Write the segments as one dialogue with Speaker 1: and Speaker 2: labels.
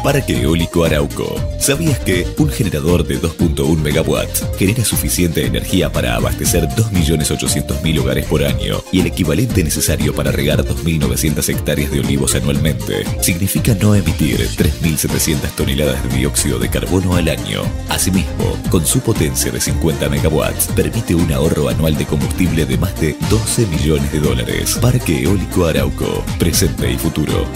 Speaker 1: Parque Eólico Arauco. ¿Sabías que un generador de 2.1 megawatts genera suficiente energía para abastecer 2.800.000 hogares por año y el equivalente necesario para regar 2.900 hectáreas de olivos anualmente? Significa no emitir 3.700 toneladas de dióxido de carbono al año. Asimismo, con su potencia de 50 megawatts, permite un ahorro anual de combustible de más de 12 millones de dólares. Parque Eólico Arauco, presente y futuro.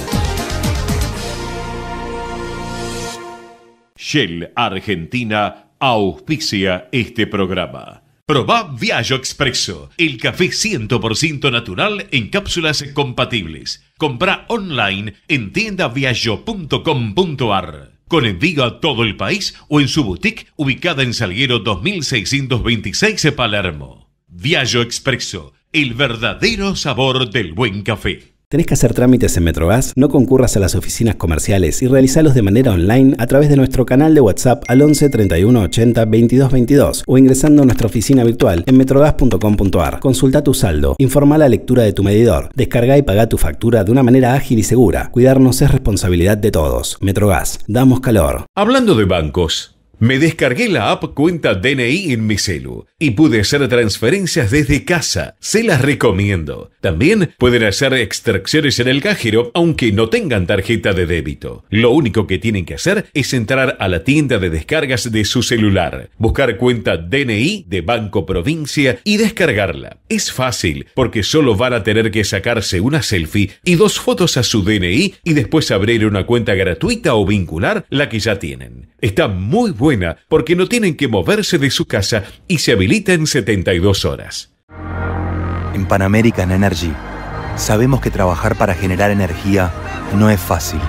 Speaker 2: Shell Argentina auspicia este programa. Probá Viaggio Expresso, el café 100% natural en cápsulas compatibles. Comprá online en tiendaviaggio.com.ar. Con envío a todo el país o en su boutique ubicada en Salguero 2626 Palermo. Viaggio Expresso, el verdadero sabor del buen café.
Speaker 3: ¿Tenés que hacer trámites en Metrogas? No concurras a las oficinas comerciales y realizalos de manera online a través de nuestro canal de WhatsApp al 11 31 80 22 22 o ingresando a nuestra oficina virtual en metrogas.com.ar. Consulta tu saldo, informa la lectura de tu medidor, descarga y paga tu factura de una manera ágil y segura. Cuidarnos es responsabilidad de todos. Metrogas, damos calor.
Speaker 2: Hablando de bancos, me descargué la app Cuenta DNI en mi celu y pude hacer transferencias desde casa. Se las recomiendo. También pueden hacer extracciones en el cajero aunque no tengan tarjeta de débito. Lo único que tienen que hacer es entrar a la tienda de descargas de su celular, buscar Cuenta DNI de Banco Provincia y descargarla. Es fácil porque solo van a tener que sacarse una selfie y 2 fotos a su DNI y después abrir una cuenta gratuita o vincular la que ya tienen. Está muy buena porque no tienen que moverse de su casa y se habilita en 72 horas.
Speaker 4: En Pan American Energy sabemos que trabajar para generar energía no es fácil.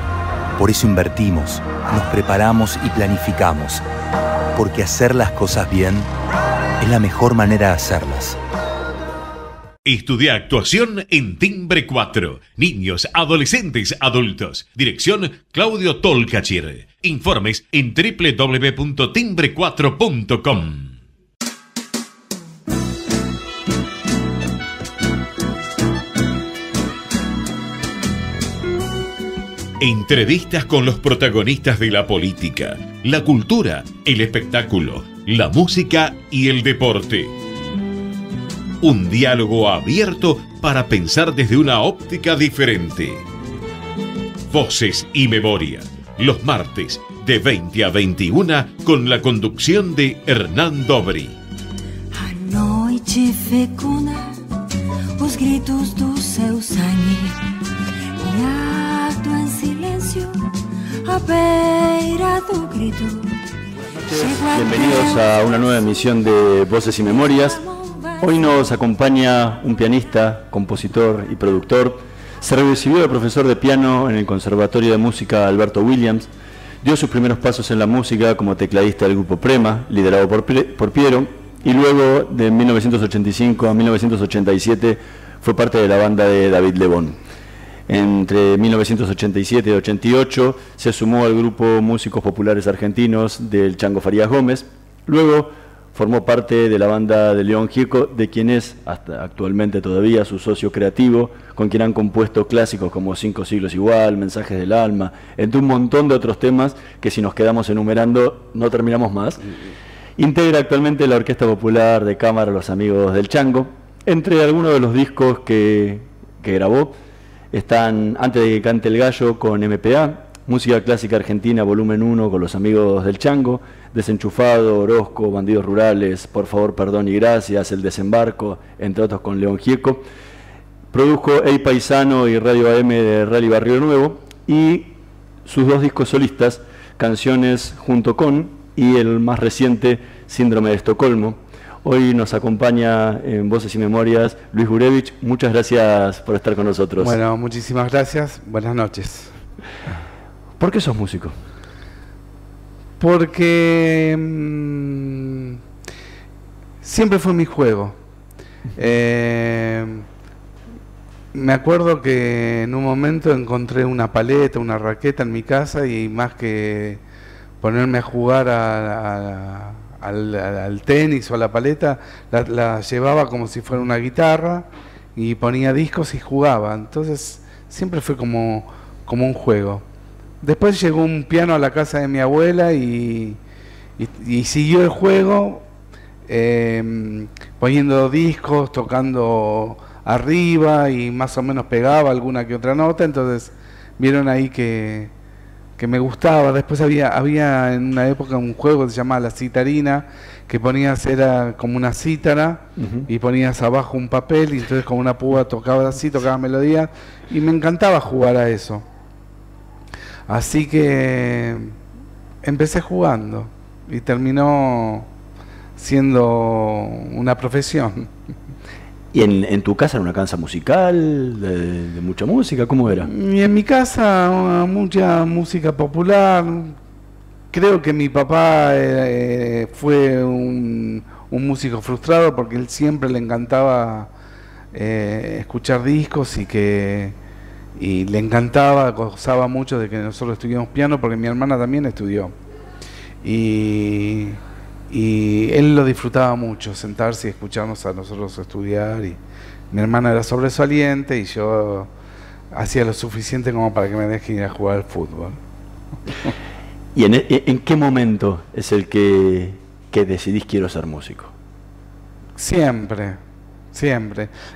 Speaker 4: Por eso invertimos, nos preparamos y planificamos. Porque hacer las cosas bien es la mejor manera de hacerlas.
Speaker 2: Estudia actuación en Timbre 4. Niños, adolescentes, adultos. Dirección Claudio Tolcachir. Informes en www.timbre4.com. Entrevistas con los protagonistas de la política, la cultura, el espectáculo, la música y el deporte. Un diálogo abierto para pensar desde una óptica diferente. Voces y Memoria, los martes de 20 a 21 con la conducción de Hernán Dobri.
Speaker 5: A noite fecunda os gritos do seu sangue e ato en silencio a beira do grito.
Speaker 6: Bienvenidos a una nueva emisión de Voces y Memorias. Hoy nos acompaña un pianista, compositor y productor. Se recibió de profesor de piano en el Conservatorio de Música Alberto Williams. Dio sus primeros pasos en la música como tecladista del grupo Prema, liderado por Piero, y luego de 1985 a 1987 fue parte de la banda de David Lebón. Entre 1987 y 88 se sumó al grupo Músicos Populares Argentinos del Chango Farías Gómez. Luego formó parte de la banda de León Gieco, de quien es hasta actualmente todavía su socio creativo, con quien han compuesto clásicos como 5 siglos igual, Mensajes del alma, entre un montón de otros temas que si nos quedamos enumerando no terminamos más. Integra actualmente la Orquesta Popular de Cámara Los Amigos del Chango. Entre algunos de los discos que grabó están Antes de que cante el gallo con MPA, Música Clásica Argentina Volumen 1 con Los Amigos del Chango, Desenchufado, Orozco, Bandidos Rurales, Por favor, perdón y gracias, El Desembarco, entre otros con León Gieco. Produjo Ey Paisano y Radio AM de Rally Barrio Nuevo y sus 2 discos solistas, Canciones junto con y el más reciente, Síndrome de Estocolmo. Hoy nos acompaña en Voces y Memorias Luis Gurevich. Muchas gracias por estar con nosotros.
Speaker 7: Bueno, muchísimas gracias. Buenas noches.
Speaker 6: ¿Por qué sos músico?
Speaker 7: Porque siempre fue mi juego. Me acuerdo que en un momento encontré una paleta, una raqueta en mi casa y más que ponerme a jugar al tenis o a la paleta, la llevaba como si fuera una guitarra y ponía discos y jugaba. Entonces siempre fue como un juego. Después llegó un piano a la casa de mi abuela y siguió el juego, poniendo discos, tocando arriba y más o menos pegaba alguna que otra nota. Entonces vieron ahí que me gustaba. Después había en una época un juego que se llamaba la citarina, que ponías, era como una cítara, y ponías abajo un papel, y entonces con una púa tocaba así, tocaba melodía, y me encantaba jugar a eso. Así que empecé jugando y terminó siendo una profesión.
Speaker 6: ¿Y en tu casa era una casa musical, de mucha música? ¿Cómo era?
Speaker 7: Y en mi casa mucha música popular. Creo que mi papá fue un músico frustrado, porque él siempre le encantaba escuchar discos y le encantaba, gozaba mucho de que nosotros estudiamos piano, porque mi hermana también estudió. Y él lo disfrutaba mucho, sentarse y escucharnos a nosotros estudiar. Y mi hermana era sobresaliente y yo hacía lo suficiente como para que me dejen ir a jugar al fútbol.
Speaker 6: ¿Y en qué momento es el que decidís quiero ser músico?
Speaker 7: Siempre.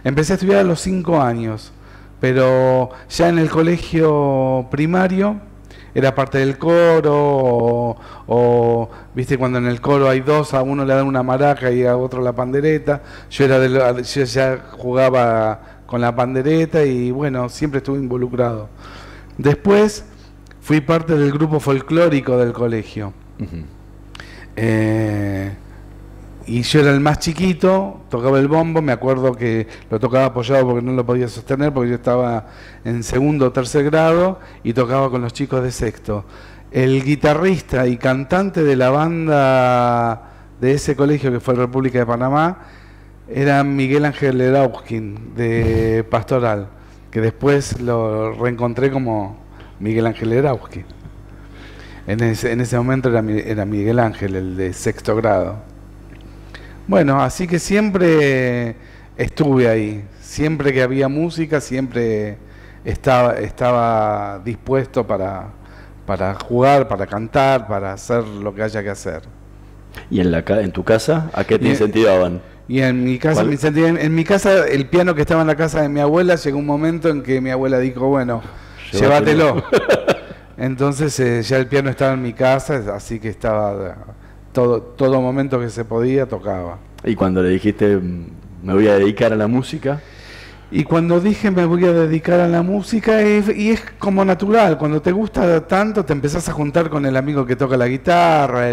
Speaker 7: Empecé a estudiar a los 5 años, pero ya en el colegio primario era parte del coro, o viste cuando en el coro hay dos, a uno le dan una maraca y a otro la pandereta. Yo ya jugaba con la pandereta y bueno, siempre estuve involucrado. Después fui parte del grupo folclórico del colegio. Y yo era el más chiquito, tocaba el bombo. Me acuerdo que lo tocaba apoyado porque no lo podía sostener, porque yo estaba en segundo o tercer grado y tocaba con los chicos de sexto. El guitarrista y cantante de la banda de ese colegio, que fue República de Panamá, era Miguel Ángel Erauskin, de Pastoral, que después lo reencontré como Miguel Ángel Erauskin. En ese momento era Miguel Ángel, el de sexto grado. Bueno, así que siempre estuve ahí. Siempre que había música, siempre estaba dispuesto para jugar, para cantar, para hacer lo que haya que hacer.
Speaker 6: ¿Y en tu casa a qué te incentivaban?
Speaker 7: Y en mi casa en mi casa, el piano que estaba en la casa de mi abuela, llegó un momento en que mi abuela dijo, bueno, llévatelo. Entonces ya el piano estaba en mi casa, así que estaba todo momento que se podía, tocaba.
Speaker 6: ¿Y cuando le dijiste me voy a dedicar a la música?
Speaker 7: Y cuando dije me voy a dedicar a la música, y es como natural, cuando te gusta tanto te empezás a juntar con el amigo que toca la guitarra,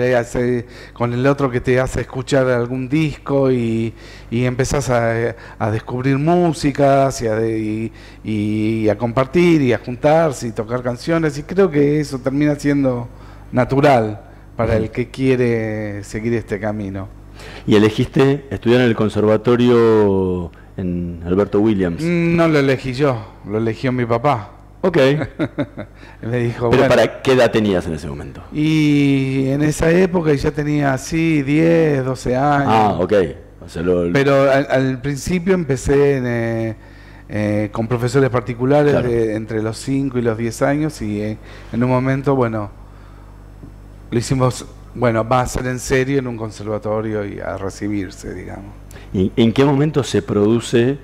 Speaker 7: con el otro que te hace escuchar algún disco, y empezás a descubrir músicas y a compartir y a juntarse y tocar canciones, y creo que eso termina siendo natural para el que quiere seguir este camino.
Speaker 6: ¿Y elegiste estudiar en el conservatorio en Alberto Williams?
Speaker 7: No lo elegí yo, lo eligió mi papá.
Speaker 6: Ok.
Speaker 7: Me dijo,
Speaker 6: ¿Pero
Speaker 7: bueno,
Speaker 6: para qué edad tenías en ese momento?
Speaker 7: y en esa época ya tenía así 10, 12 años.
Speaker 6: Ah, ok. O sea,
Speaker 7: Pero al principio empecé con profesores particulares,
Speaker 6: claro,
Speaker 7: entre los 5 y los 10 años, y en un momento, bueno, lo hicimos, bueno, va a ser en serio en un conservatorio y a recibirse, digamos.
Speaker 6: ¿Y en qué momento se produce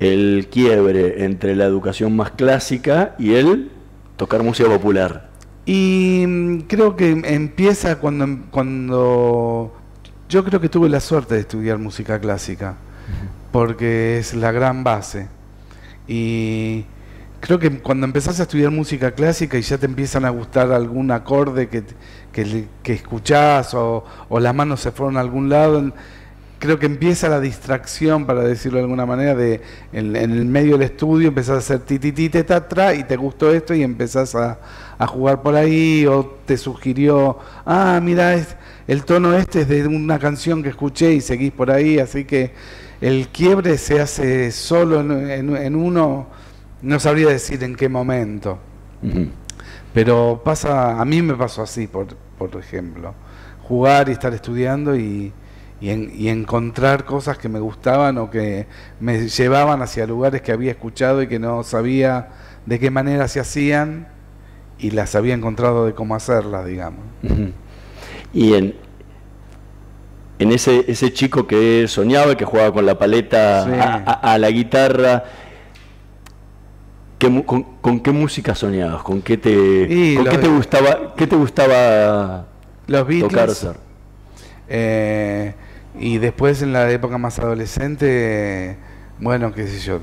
Speaker 6: el quiebre entre la educación más clásica y el tocar música popular?
Speaker 7: Y creo que empieza cuando yo creo que tuve la suerte de estudiar música clásica, porque es la gran base. Y creo que cuando empezás a estudiar música clásica y ya te empiezan a gustar algún acorde que escuchás, o las manos se fueron a algún lado, creo que empieza la distracción, para decirlo de alguna manera, en el medio del estudio empezás a hacer tititite tatra, y te gustó esto y empezás a jugar por ahí, o te sugirió, mira, el tono este es de una canción que escuché, y seguís por ahí. Así que el quiebre se hace solo en uno, no sabría decir en qué momento. Pero a mí me pasó así, por ejemplo, jugar y estar estudiando y encontrar cosas que me gustaban o que me llevaban hacia lugares que había escuchado y que no sabía de qué manera se hacían, las había encontrado de cómo hacerlas, digamos.
Speaker 6: Y en ese chico que soñaba, que jugaba con la paleta
Speaker 7: Sí.
Speaker 6: a la guitarra, ¿con qué música soñabas? ¿Con qué te gustaba? ¿Qué te gustaba
Speaker 7: Los Beatles.
Speaker 6: tocar, hacer?
Speaker 7: Y después en la época más adolescente, bueno, qué sé yo,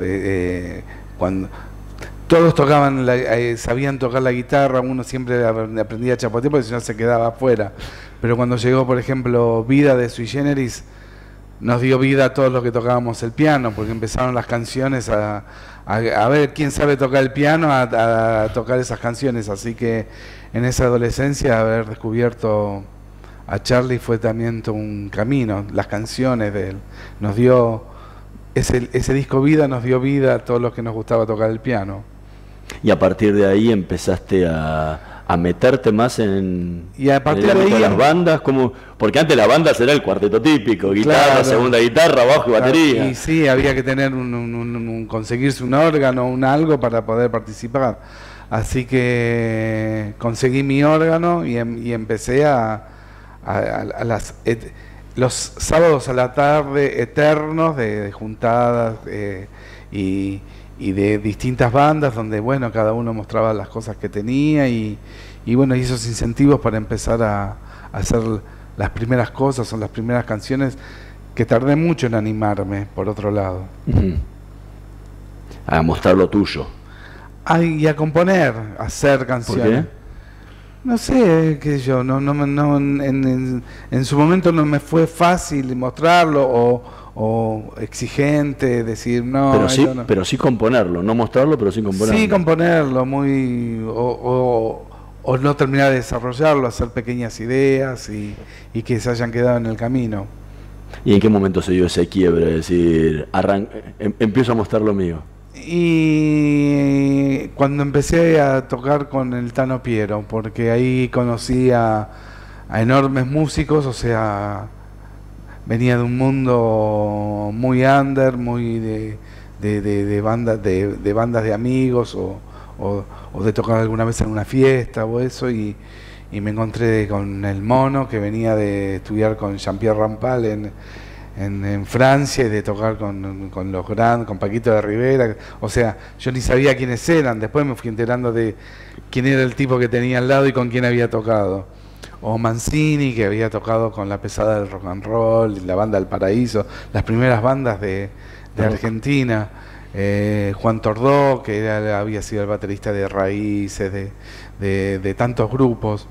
Speaker 7: cuando todos tocaban, sabían tocar la guitarra, uno siempre aprendía a chapotear porque si no se quedaba afuera. Pero cuando llegó, por ejemplo, Vida de Sui Generis, nos dio vida a todos los que tocábamos el piano, porque empezaron las canciones a ver quién sabe tocar el piano, a tocar esas canciones. Así que en esa adolescencia haber descubierto a Charlie fue también todo un camino. Las canciones de él nos dio, ese disco Vida nos dio vida a todos los que nos gustaba tocar el piano.
Speaker 6: Y a partir de ahí empezaste a meterte más en
Speaker 7: Y a partir
Speaker 6: el ámbito
Speaker 7: de ahí
Speaker 6: las bandas, porque antes las bandas era el cuarteto típico, guitarra,
Speaker 7: Claro.
Speaker 6: segunda guitarra, bajo y batería.
Speaker 7: Y sí, había que tener conseguirse un órgano, algo para poder participar. Así que conseguí mi órgano y empecé los sábados a la tarde eternos de juntadas y de distintas bandas donde, bueno, cada uno mostraba las cosas que tenía y bueno, y esos incentivos para empezar a hacer las primeras cosas o las primeras canciones, que tardé mucho en animarme, por otro lado.
Speaker 6: A mostrar lo tuyo.
Speaker 7: Y a componer, a hacer canciones.
Speaker 6: ¿Por qué?
Speaker 7: No sé, qué sé yo, en su momento no me fue fácil mostrarlo o exigente, decir no.
Speaker 6: Pero sí componerlo, no mostrarlo, pero sí componerlo.
Speaker 7: Sí, componerlo, o no terminar de desarrollarlo, hacer pequeñas ideas y que se hayan quedado en el camino.
Speaker 6: ¿Y en qué momento se dio ese quiebre? Es decir, empiezo a mostrar lo mío.
Speaker 7: Y cuando empecé a tocar con el Tano Piero, porque ahí conocí a enormes músicos, o sea, venía de un mundo muy under, muy de bandas de amigos o de tocar alguna vez en una fiesta o eso, y me encontré con el Mono, que venía de estudiar con Jean-Pierre Rampal en Francia, y de tocar con los grandes, con Paquito de Rivera. O sea, yo ni sabía quiénes eran, después me fui enterando de quién era el tipo que tenía al lado y con quién había tocado. O Mancini, que había tocado con La Pesada del Rock and Roll, y la Banda del Paraíso, las primeras bandas de Argentina. Juan Tordó, que había sido el baterista de Raíces, de tantos grupos.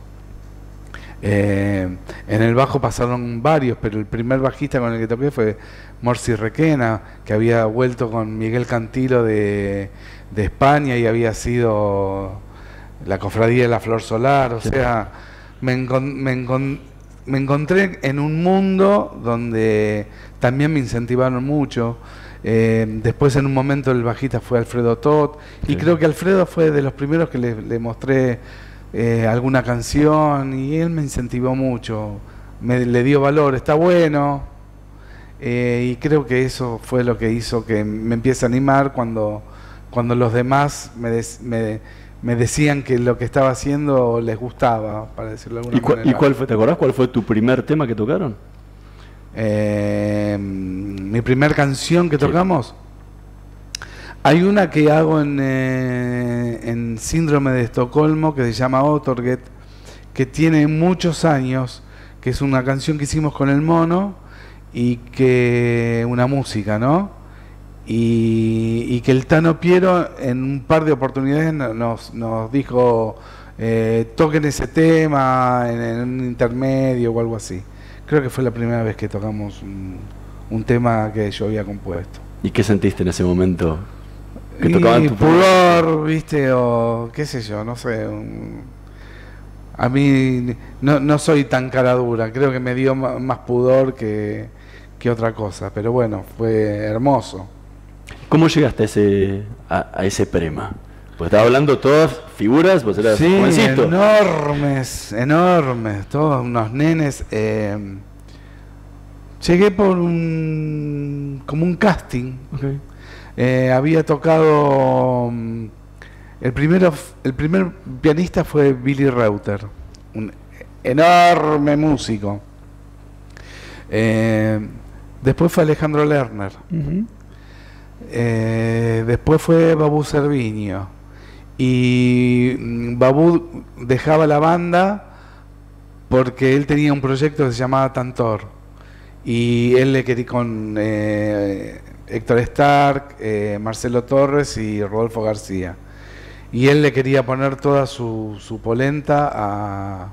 Speaker 7: En el bajo pasaron varios, pero el primer bajista con el que toqué fue Morsi Requena, que había vuelto con Miguel Cantilo de España y había sido la Cofradía de la Flor Solar. O sea, me encontré en un mundo donde también me incentivaron mucho. Después, en un momento, el bajista fue Alfredo Tot, y creo que Alfredo fue de los primeros que le mostré alguna canción, y él me incentivó mucho, le dio valor, está bueno, y creo que eso fue lo que hizo que me empiece a animar cuando los demás me decían que lo que estaba haciendo les gustaba, para decirlo de alguna manera.
Speaker 6: ¿Y cuál fue, te acordás cuál fue tu primer tema que tocaron?
Speaker 7: Mi primer canción que tocamos, hay una que hago en Síndrome de Estocolmo, que se llama Otorget, que tiene muchos años, que es una canción que hicimos con el Mono, y que una música, ¿no? Y que el Tano Piero en un par de oportunidades nos dijo, toquen ese tema en un intermedio o algo así. Creo que fue la primera vez que tocamos un tema que yo había compuesto.
Speaker 6: ¿Y qué sentiste en ese momento? Que
Speaker 7: Y
Speaker 6: tocaban tu
Speaker 7: pudor, viste, o qué sé yo, no sé. A mí no soy tan cara dura, creo que me dio más pudor que otra cosa, pero bueno, fue hermoso.
Speaker 6: ¿Cómo llegaste a ese prema? Pues estaba hablando todas figuras, pues eras
Speaker 7: Sí,
Speaker 6: jovencito.
Speaker 7: enormes, todos unos nenes. Llegué por como un casting.
Speaker 6: Okay.
Speaker 7: Había tocado El primer pianista fue Billy Reuter, un enorme músico. Después fue Alejandro Lerner. Después fue Babú Cerviño. Y Babú dejaba la banda porque él tenía un proyecto que se llamaba Tantor. Y él le quería con Héctor Stark, Marcelo Torres y Rodolfo García. Y él le quería poner toda su polenta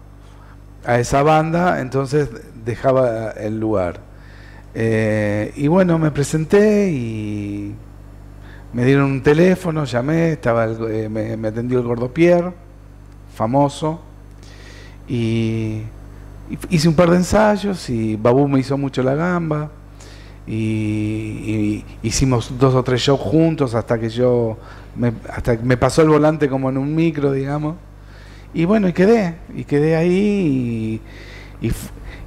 Speaker 7: a esa banda, entonces dejaba el lugar. Y bueno, me presenté y me dieron un teléfono, llamé, me atendió el Gordo Pierre, famoso, y hice un par de ensayos y Babú me hizo mucho la gamba y hicimos 2 o 3 shows juntos hasta que me pasó el volante como en un micro, digamos, y bueno, y quedé ahí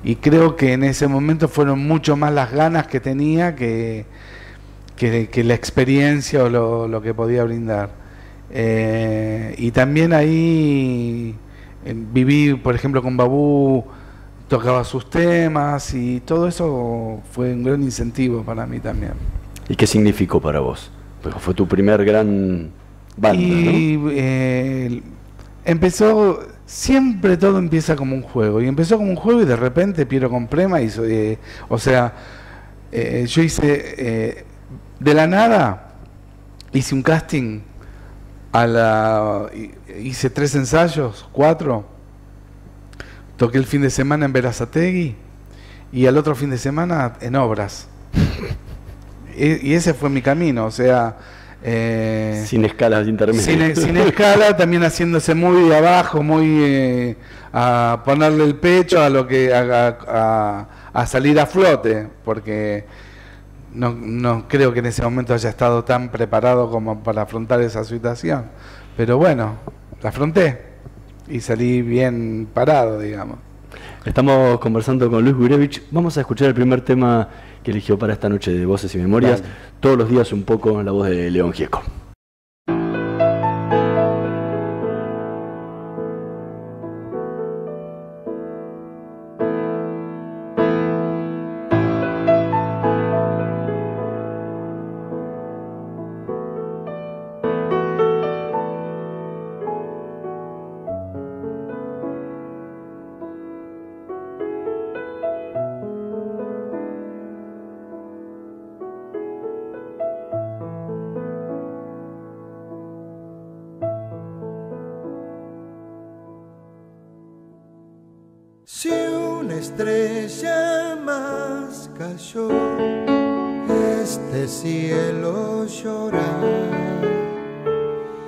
Speaker 7: y creo que en ese momento fueron mucho más las ganas que tenía que la experiencia o lo que podía brindar. Y también ahí viví, por ejemplo, con Babú, tocaba sus temas y todo eso fue un gran incentivo para mí también.
Speaker 6: ¿Y qué significó para vos? Porque fue tu primer gran banda,
Speaker 7: ¿no? Empezó, siempre todo empieza como un juego, y empezó como un juego y de repente Piero Comprema hizo, yo hice, de la nada, hice un casting, hice 3 ensayos, 4, toqué el fin de semana en Berazategui y al otro fin de semana en Obras. Y ese fue mi camino, o sea...
Speaker 6: sin escalas intermedias.
Speaker 7: Sin escala, también haciéndose muy de abajo, muy a ponerle el pecho a lo que a salir a flote, porque no creo que en ese momento haya estado tan preparado como para afrontar esa situación. Pero bueno, la afronté y salí bien parado, digamos.
Speaker 6: Estamos conversando con Luis Gurevich. Vamos a escuchar el primer tema que eligió para esta noche de Voces y Memorias. Vale. Todos los días un poco, la voz de León Gieco.
Speaker 8: Si una estrella más cayó, este cielo llora.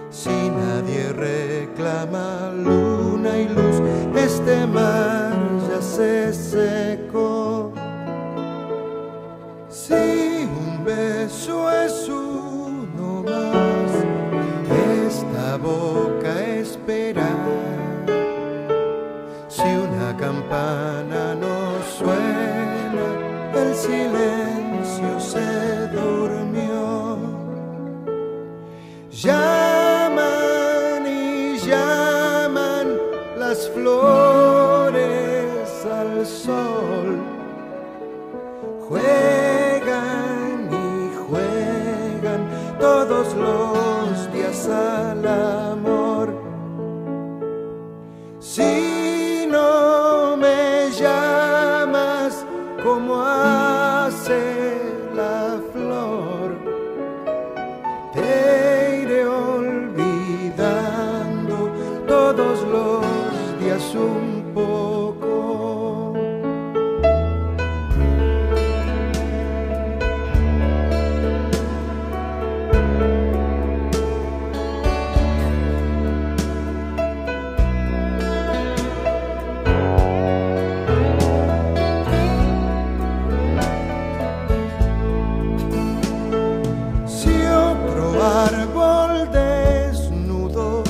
Speaker 8: Si nadie reclama luna y luz, este mar ya se secó. Si un beso es uno más, esta boca espera. Si una campana no suena, el silencio se durmió. Llaman y llaman las flores al sol. Juegan y juegan todos los días al amor. Si no me llamas como hace la flor, te iré olvidando todos los días un poco. Árbol desnudo,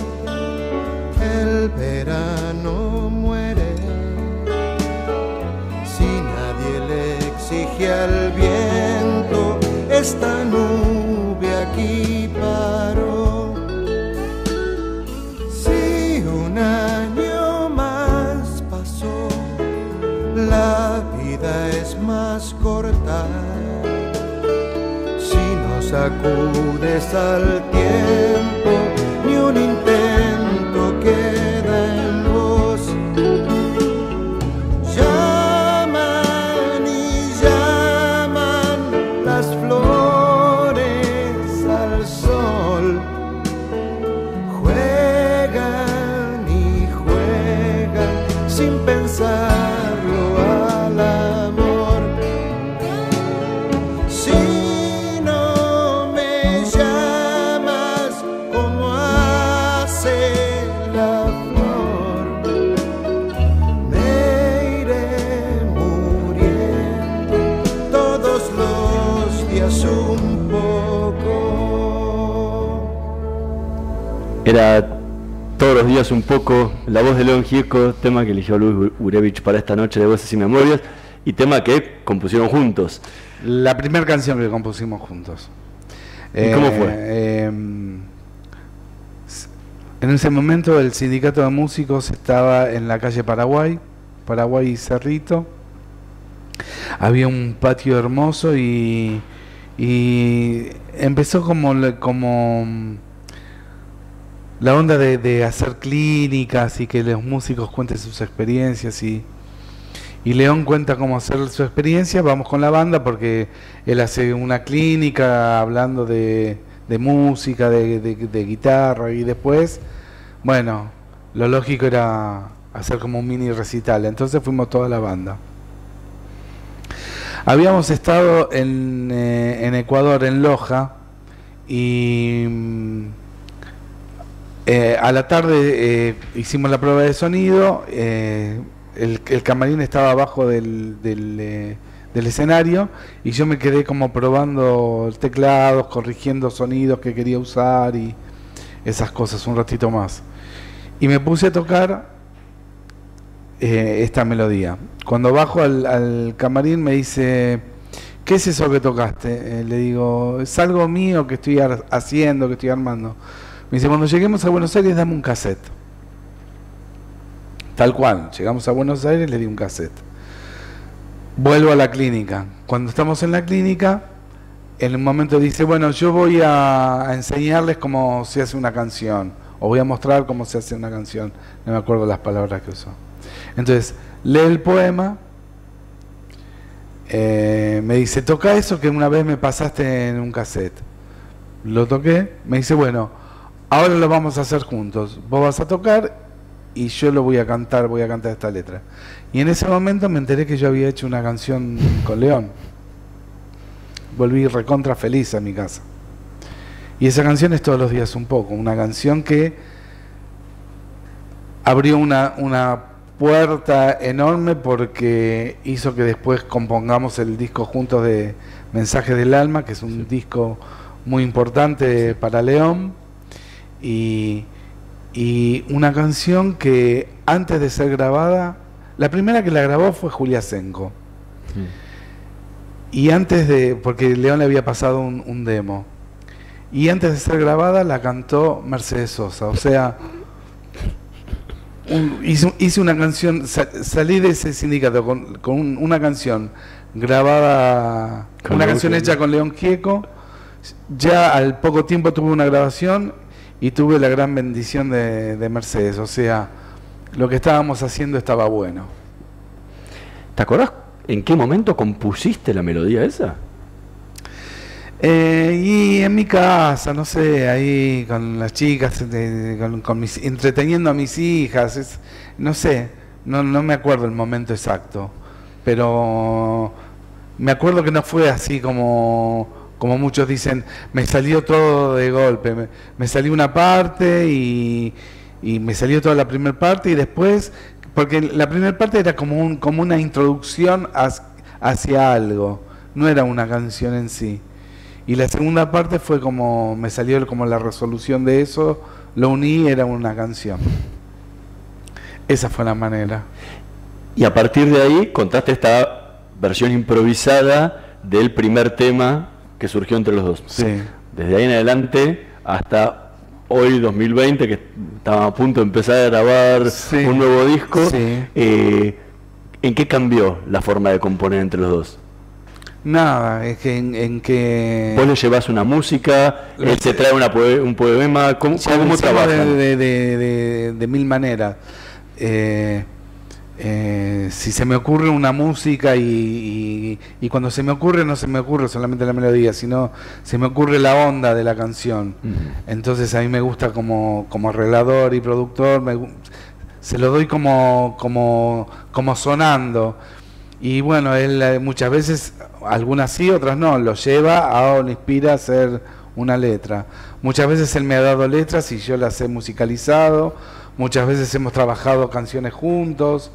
Speaker 8: el verano muere. Si nadie le exige al viento, esta nube aquí paró. más corta. Si no sacudes al tiempo, ni un intento queda en vos. Llaman y llaman las flores al sol. Juegan y juegan sin pensarlo al amor. Si no me llamas como hace la flor, me iré muriendo todos los días un poco.
Speaker 6: Era Todos los días un poco, la voz de León Gieco, tema que eligió Luis Gurevich para esta noche de Voces y Memorias, y tema que compusieron juntos.
Speaker 7: La primera canción que compusimos juntos.
Speaker 6: ¿Y cómo fue?
Speaker 7: En ese momento el sindicato de músicos estaba en la calle Paraguay y Cerrito. Había un patio hermoso y empezó como la onda de hacer clínicas y que los músicos cuenten sus experiencias y León cuenta cómo hacer su experiencia. Vamos con la banda porque él hace una clínica hablando de música, de guitarra, y después, bueno, lo lógico era hacer como un mini recital. Entonces fuimos toda la banda. Habíamos estado en Ecuador, en Loja, y a la tarde hicimos la prueba de sonido. El camarín estaba abajo del escenario y yo me quedé como probando teclados, corrigiendo sonidos que quería usar y esas cosas un ratito más. Y me puse a tocar esta melodía. Cuando bajo al camarín me dice: ¿qué es eso que tocaste? Le digo: es algo mío que estoy haciendo, que estoy armando. Me dice: cuando lleguemos a Buenos Aires dame un cassette. Tal cual, llegamos a Buenos Aires, le di un cassette. Vuelvo a la clínica. Cuando estamos en la clínica, en un momento dice: bueno, yo voy a enseñarles cómo se hace una canción, o voy a mostrar cómo se hace una canción. No me acuerdo las palabras que usó. Entonces, lee el poema, me dice: toca eso que una vez me pasaste en un cassette. Lo toqué, me dice: bueno, ahora lo vamos a hacer juntos. Vos vas a tocar y yo lo voy a cantar esta letra. Y en ese momento me enteré que yo había hecho una canción con León. Volví recontra feliz a mi casa. Y esa canción es Todos los días un poco, una canción que abrió una puerta enorme porque hizo que después compongamos el disco juntos de Mensajes del Alma, que es un disco muy importante para León, y una canción que antes de ser grabada, la primera que la grabó fue Julia Senko. Y antes porque León le había pasado un demo, y antes de ser grabada la cantó Mercedes Sosa. O sea, hice una canción, salí de ese sindicato con una canción grabada, una canción hecha con León Gieco. Ya al poco tiempo tuve una grabación y tuve la gran bendición de Mercedes. O sea, lo que estábamos haciendo estaba bueno.
Speaker 6: ¿Te acordás en qué momento compusiste la melodía esa?
Speaker 7: Y en mi casa, no sé, ahí con las chicas, entreteniendo a mis hijas, no sé, no me acuerdo el momento exacto, pero me acuerdo que no fue así como muchos dicen, me salió todo de golpe, me salió una parte y me salió toda la primera parte, y después, porque la primera parte era como una introducción hacia algo, no era una canción en sí. Y la segunda parte fue como, me salió como la resolución de eso, lo uní, era una canción. Esa fue la manera.
Speaker 6: Y a partir de ahí contaste esta versión improvisada del primer tema que surgió entre los dos.
Speaker 7: Sí.
Speaker 6: Desde ahí en adelante hasta hoy, 2020, que estaba a punto de empezar a grabar un nuevo disco.
Speaker 7: Sí.
Speaker 6: ¿En qué cambió la forma de componer entre los dos?
Speaker 7: Nada, es que en que...
Speaker 6: Vos le llevas una música, él te trae un poema, ¿cómo trabajan?
Speaker 7: De mil maneras. Si se me ocurre una música y cuando se me ocurre, no se me ocurre solamente la melodía, sino se me ocurre la onda de la canción. Entonces a mí me gusta como arreglador y productor, se lo doy como sonando. Y bueno, él muchas veces, algunas sí, otras no, lo lleva o lo inspira a hacer una letra. Muchas veces él me ha dado letras y yo las he musicalizado. Muchas veces hemos trabajado canciones juntos.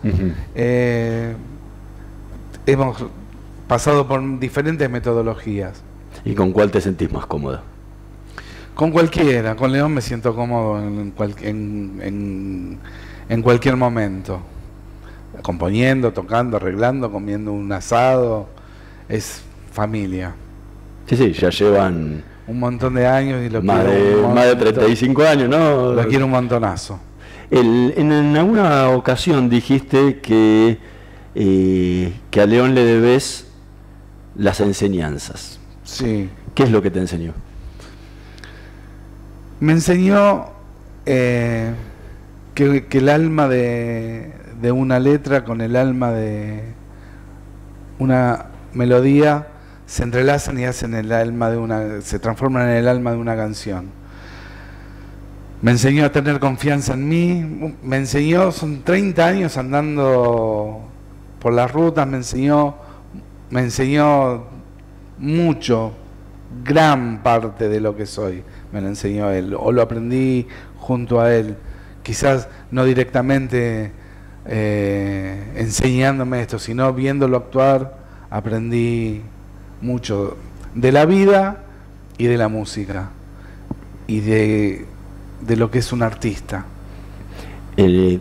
Speaker 7: Hemos pasado por diferentes metodologías.
Speaker 6: ¿Y con cuál te sentís más cómoda?
Speaker 7: Con cualquiera. Con León me siento cómodo en cualquier momento. Componiendo, tocando, arreglando, comiendo un asado. Es familia.
Speaker 6: Sí, ya llevan...
Speaker 7: un montón de años y lo
Speaker 6: más de 35 años, ¿no?
Speaker 7: Lo quiero un montonazo.
Speaker 6: En alguna ocasión dijiste que a León le debes las enseñanzas.
Speaker 7: Sí.
Speaker 6: ¿Qué es lo que te enseñó?
Speaker 7: Me enseñó que el alma de una letra con el alma de una melodía se entrelazan y hacen se transforman en el alma de una canción. Me enseñó a tener confianza en mí, me enseñó, son 30 años andando por las rutas, me enseñó mucho, gran parte de lo que soy, me lo enseñó él, o lo aprendí junto a él, quizás no directamente enseñándome esto, sino viéndolo actuar, aprendí mucho de la vida y de la música, y de lo que es un artista.
Speaker 6: De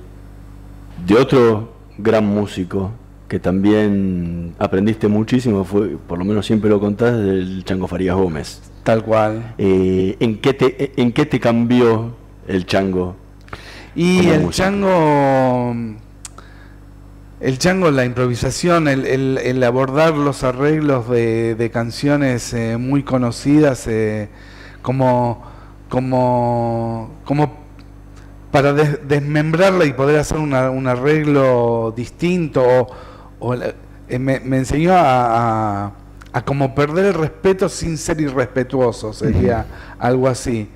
Speaker 6: otro gran músico que también aprendiste muchísimo, fue, por lo menos siempre lo contás, del Chango Farías Gómez.
Speaker 7: Tal cual.
Speaker 6: ¿En qué te cambió el Chango?
Speaker 7: Y el Chango, la improvisación, el abordar los arreglos de canciones muy conocidas, como para desmembrarla y poder hacer un arreglo distinto, me enseñó a como perder el respeto sin ser irrespetuoso, sería algo así.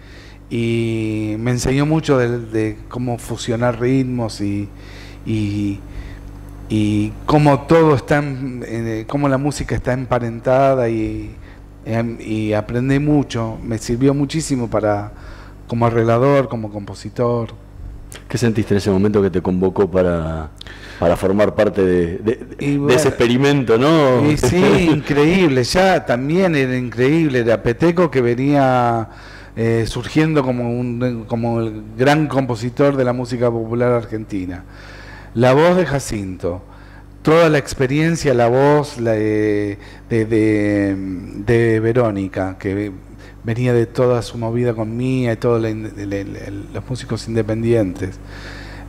Speaker 7: Y me enseñó mucho de cómo fusionar ritmos y cómo todo está, cómo la música está emparentada y aprendí mucho, me sirvió muchísimo como arreglador, como compositor.
Speaker 6: ¿Qué sentiste en ese momento que te convocó para formar parte de ese experimento, no?
Speaker 7: Y sí, increíble, ya también era increíble, era Peteco, que venía surgiendo como el gran compositor de la música popular argentina. La voz de Jacinto, toda la experiencia, la voz de Verónica, que venía de toda su movida con Mía y todos los músicos independientes.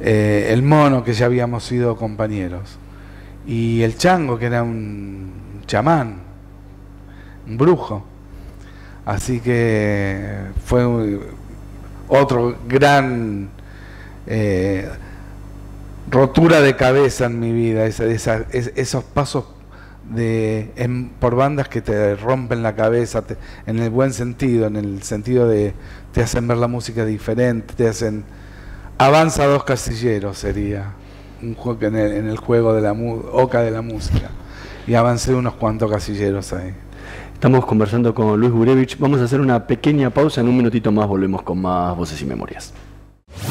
Speaker 7: El Mono, que ya habíamos sido compañeros. Y el Chango, que era un chamán, un brujo. Así que fue otro gran rotura de cabeza en mi vida, esos pasos por bandas que te rompen la cabeza, en el buen sentido, en el sentido de te hacen ver la música diferente, te hacen avanza 2 casilleros, sería un juego en el juego de la oca de la música, y avancé unos cuantos casilleros ahí.
Speaker 6: Estamos conversando con Luis Gurevich, vamos a hacer una pequeña pausa, en un minutito más volvemos con más Voces y Memorias.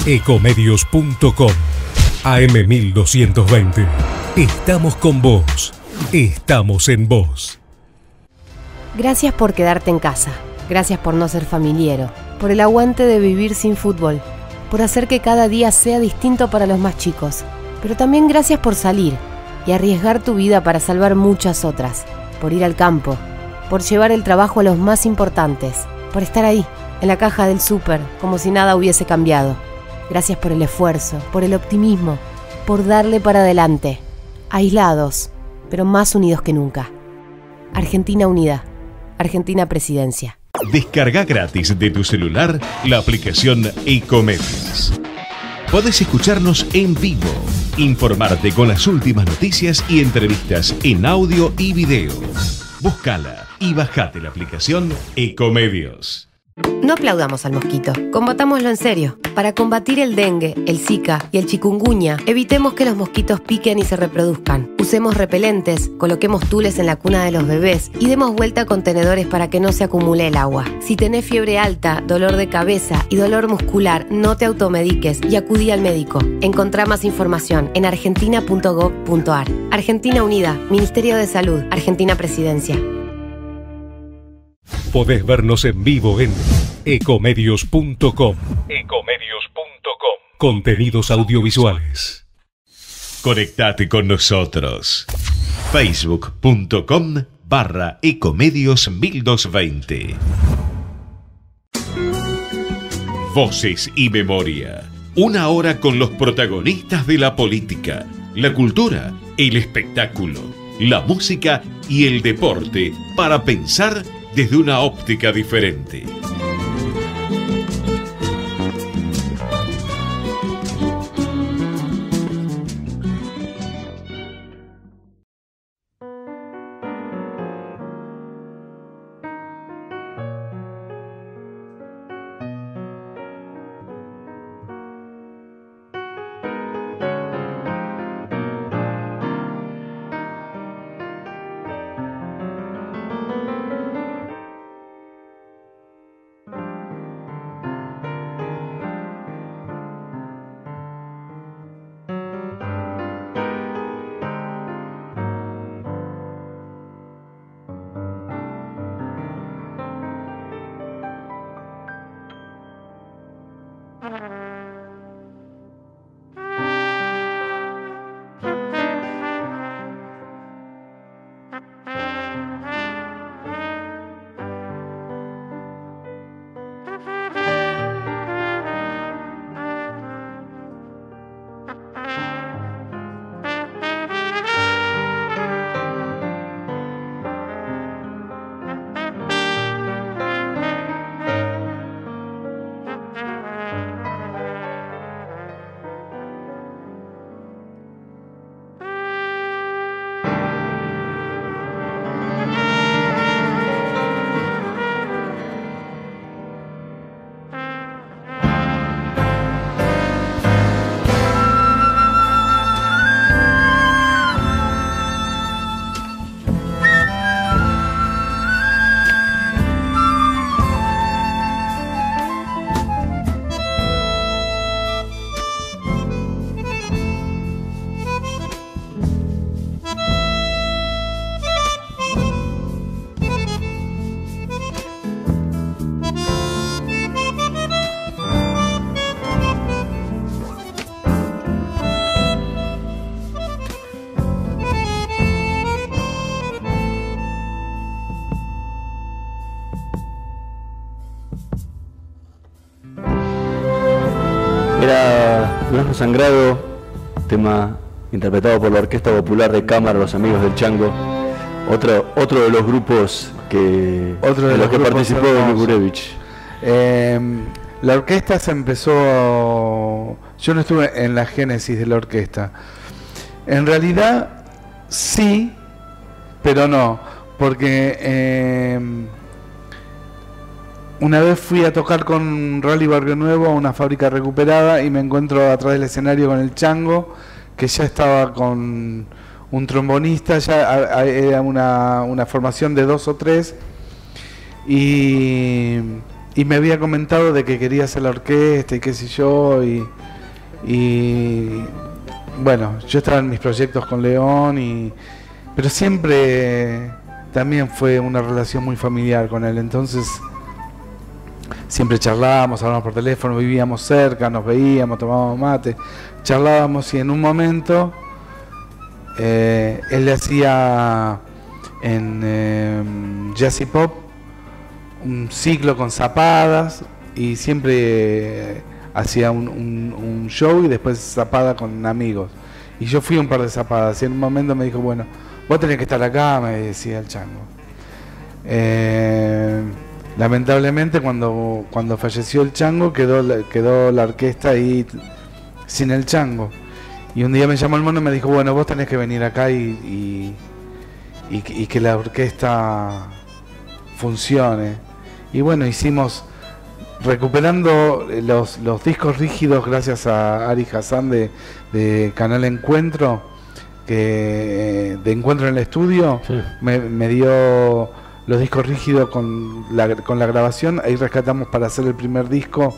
Speaker 9: Ecomedios.com AM1220. Estamos con vos. Estamos en vos.
Speaker 10: Gracias por quedarte en casa. Gracias por no ser familiero. Por el aguante de vivir sin fútbol. Por hacer que cada día sea distinto para los más chicos. Pero también gracias por salir y arriesgar tu vida para salvar muchas otras. Por ir al campo. Por llevar el trabajo a los más importantes. Por estar ahí, en la caja del súper, como si nada hubiese cambiado. Gracias por el esfuerzo, por el optimismo, por darle para adelante. Aislados, pero más unidos que nunca. Argentina Unida. Argentina Presidencia.
Speaker 2: Descarga gratis de tu celular la aplicación Ecomedios. Podés escucharnos en vivo, informarte con las últimas noticias y entrevistas en audio y video. Búscala y bajate la aplicación Ecomedios.
Speaker 10: No aplaudamos al mosquito, combatámoslo en serio. Para combatir el dengue, el zika y el chikungunya, evitemos que los mosquitos piquen y se reproduzcan. Usemos repelentes, coloquemos tules en la cuna de los bebés y demos vuelta a contenedores para que no se acumule el agua. Si tenés fiebre alta, dolor de cabeza y dolor muscular, no te automediques y acudí al médico. Encontrá más información en argentina.gov.ar. Argentina Unida, Ministerio de Salud, Argentina Presidencia.
Speaker 9: Podés vernos en vivo en ecomedios.com. Contenidos audiovisuales.
Speaker 2: Conectate con nosotros. Facebook.com/Ecomedios1220. Voces y Memoria. Una hora con los protagonistas de la política, la cultura, el espectáculo, la música y el deporte para pensar desde una óptica diferente.
Speaker 6: Era Durazno Sangrado, tema interpretado por la Orquesta Popular de Cámara, los Amigos del Chango, otro de los grupos que participó de Gurevich.
Speaker 7: La orquesta se empezó, yo no estuve en la génesis de la orquesta. En realidad sí, pero no, porque una vez fui a tocar con Rally Barrio Nuevo a una fábrica recuperada y me encuentro atrás del escenario con el Chango, que ya estaba con un trombonista, ya era una formación de 2 o 3, y me había comentado de que quería hacer la orquesta y qué sé yo, y bueno, yo estaba en mis proyectos con León, pero siempre también fue una relación muy familiar con él, entonces siempre charlábamos, hablábamos por teléfono, vivíamos cerca, nos veíamos, tomábamos mate, charlábamos, y en un momento él le hacía en Jazz y Pop un ciclo con zapadas, y siempre hacía un show y después zapada con amigos, y yo fui a un par de zapadas, y en un momento me dijo, bueno, vos tenés que estar acá, me decía el Chango. Lamentablemente cuando falleció el Chango quedó la orquesta ahí sin el Chango. Y un día me llamó el mono y me dijo, bueno, vos tenés que venir acá y que la orquesta funcione. Y bueno, hicimos, recuperando los discos rígidos gracias a Ari Hassan de Canal Encuentro, de Encuentro en el Estudio, sí. me dio los discos rígidos con la grabación. Ahí rescatamos para hacer el primer disco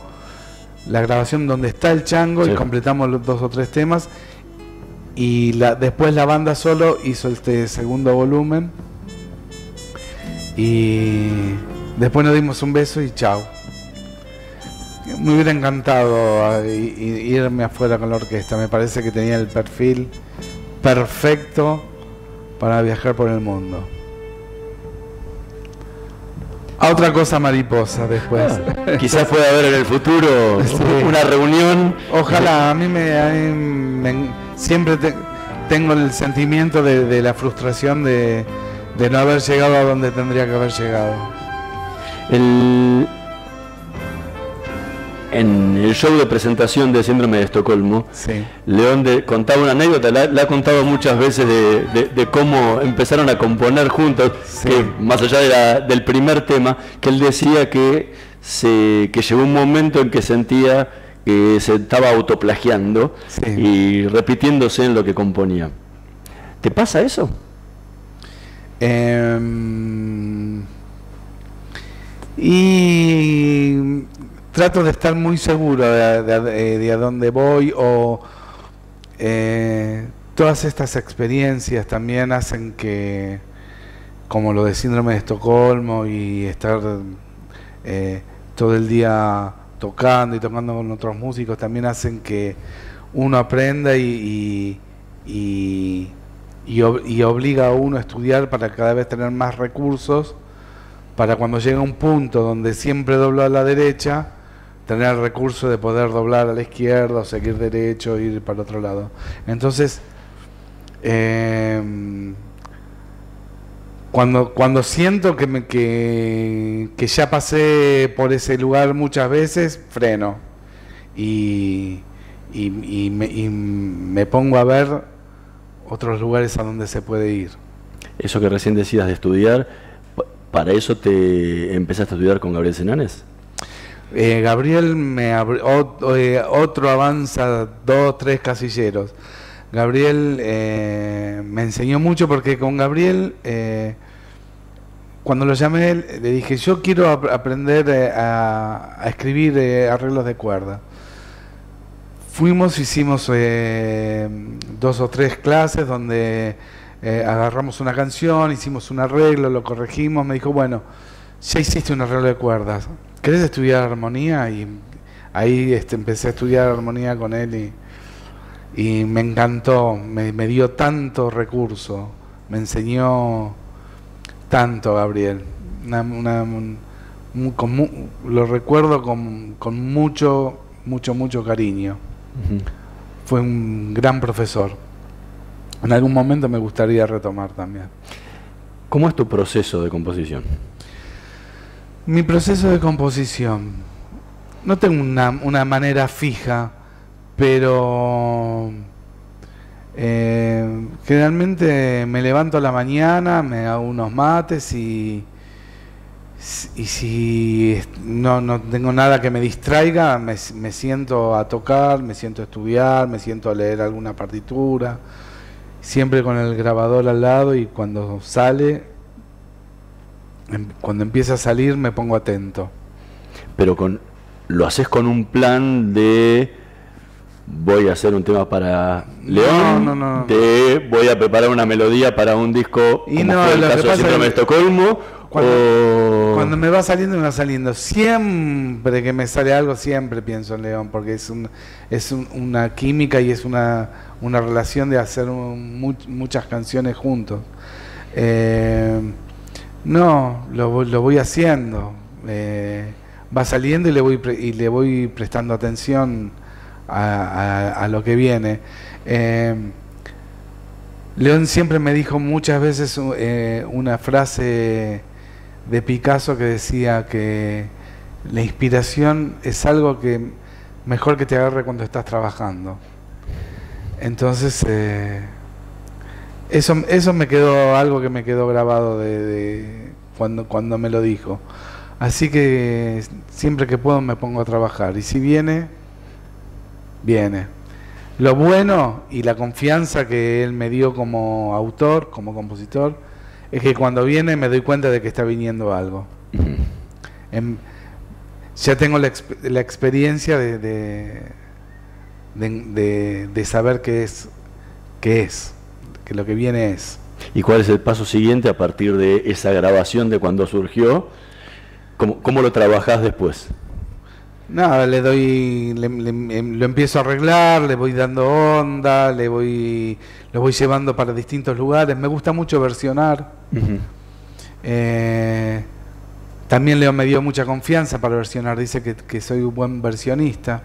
Speaker 7: la grabación donde está el Chango, sí. Y completamos los 2 o 3 temas. Y después la banda solo hizo este segundo volumen. Y después nos dimos un beso y chao. Me hubiera encantado irme afuera con la orquesta. Me parece que tenía el perfil perfecto para viajar por el mundo. A otra cosa mariposa después.
Speaker 6: Quizás pueda haber en el futuro sí. Una reunión.
Speaker 7: Ojalá. A mí siempre tengo el sentimiento de la frustración de no haber llegado a donde tendría que haber llegado.
Speaker 6: En el show de presentación de Síndrome de Estocolmo, sí. León contaba una anécdota, la ha contado muchas veces de cómo empezaron a componer juntos, sí. Que más allá del primer tema, que él decía que llegó un momento en que sentía que se estaba autoplagiando, sí. Y repitiéndose en lo que componía. ¿Te pasa eso?
Speaker 7: Y trato de estar muy seguro de a dónde voy, o todas estas experiencias también hacen que, como lo de Síndrome de Estocolmo y estar todo el día tocando y tocando con otros músicos, también hacen que uno aprenda y obliga a uno a estudiar para cada vez tener más recursos, para cuando llega un punto donde siempre doblo a la derecha, tener el recurso de poder doblar a la izquierda o seguir derecho e ir para el otro lado. Entonces, cuando siento que ya pasé por ese lugar muchas veces, freno y me pongo a ver otros lugares a donde se puede ir.
Speaker 6: Eso que recién decías de estudiar, ¿para eso te empezaste a estudiar con Gabriel Senanes?
Speaker 7: Gabriel otro avanza 2, 3 casilleros. Gabriel me enseñó mucho, porque con Gabriel cuando lo llamé le dije, yo quiero aprender a escribir arreglos de cuerda. Hicimos 2 o 3 clases donde agarramos una canción, hicimos un arreglo, lo corregimos. Me dijo, bueno, ya hiciste un arreglo de cuerdas, ¿querés estudiar armonía? Y ahí empecé a estudiar armonía con él y me encantó, me dio tanto recurso, me enseñó tanto Gabriel. Lo recuerdo con mucho cariño. Uh-huh. Fue un gran profesor. En algún momento me gustaría retomar también.
Speaker 6: ¿Cómo es tu proceso de composición?
Speaker 7: Mi proceso de composición, no tengo una manera fija, pero generalmente me levanto a la mañana, me hago unos mates y si no tengo nada que me distraiga, me siento a tocar, me siento a estudiar, me siento a leer alguna partitura, siempre con el grabador al lado, y cuando empieza a salir me pongo atento.
Speaker 6: Pero lo haces con un plan de voy a hacer un tema para León,
Speaker 7: no.
Speaker 6: Voy a preparar una melodía para un disco,
Speaker 7: y
Speaker 6: como fue el caso de Síndrome de Estocolmo.
Speaker 7: Cuando me va saliendo, me va saliendo. Siempre que me sale algo, siempre pienso en León, porque es una química y es una relación de hacer muchas canciones juntos. No, lo voy haciendo. Va saliendo y le voy prestando atención a lo que viene. León siempre me dijo muchas veces una frase de Picasso que decía que la inspiración es algo que mejor que te agarre cuando estás trabajando. Entonces, eso me quedó, algo que me quedó grabado de cuando me lo dijo. Así que siempre que puedo me pongo a trabajar. Y si viene, viene. Lo bueno y la confianza que él me dio como autor, como compositor, es que cuando viene me doy cuenta de que está viniendo algo. Ya tengo la experiencia de saber que lo que viene es.
Speaker 6: ¿Y cuál es el paso siguiente a partir de esa grabación de cuando surgió? ¿Cómo lo trabajás después?
Speaker 7: Nada, lo empiezo a arreglar, le voy dando onda, lo voy llevando para distintos lugares. Me gusta mucho versionar. También Leo me dio mucha confianza para versionar, dice que soy un buen versionista.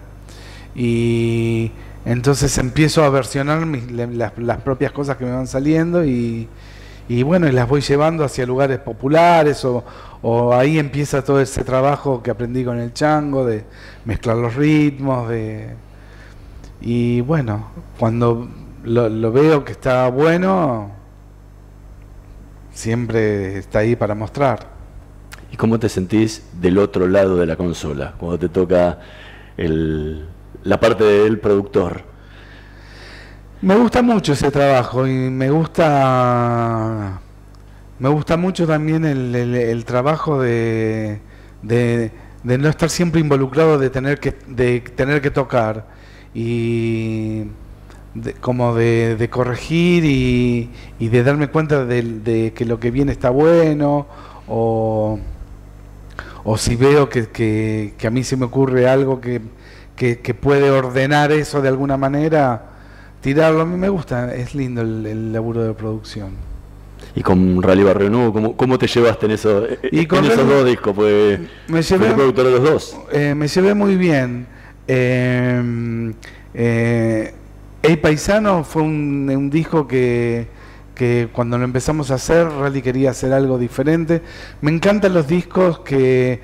Speaker 7: Y entonces empiezo a versionar las propias cosas que me van saliendo y bueno, y las voy llevando hacia lugares populares o ahí empieza todo ese trabajo que aprendí con el chango, de mezclar los ritmos, y bueno, cuando lo veo que está bueno, siempre está ahí para mostrar.
Speaker 6: ¿Y cómo te sentís del otro lado de la consola, cuando te toca la parte del productor?
Speaker 7: Me gusta mucho ese trabajo y me gusta mucho también el trabajo de no estar siempre involucrado, de tener que tocar y de corregir y de darme cuenta de que lo que viene está bueno, o si veo que a mí se me ocurre algo que puede ordenar eso de alguna manera, tirarlo. A mí me gusta, es lindo el laburo de producción.
Speaker 6: Y con Rally Barrio Nuevo, ¿cómo te llevaste en esos dos discos? Pues
Speaker 7: me llevé,
Speaker 6: ¿fue el productor de los dos?
Speaker 7: Me llevé muy bien. El Paisano fue un disco que cuando lo empezamos a hacer, Rally quería hacer algo diferente. Me encantan los discos que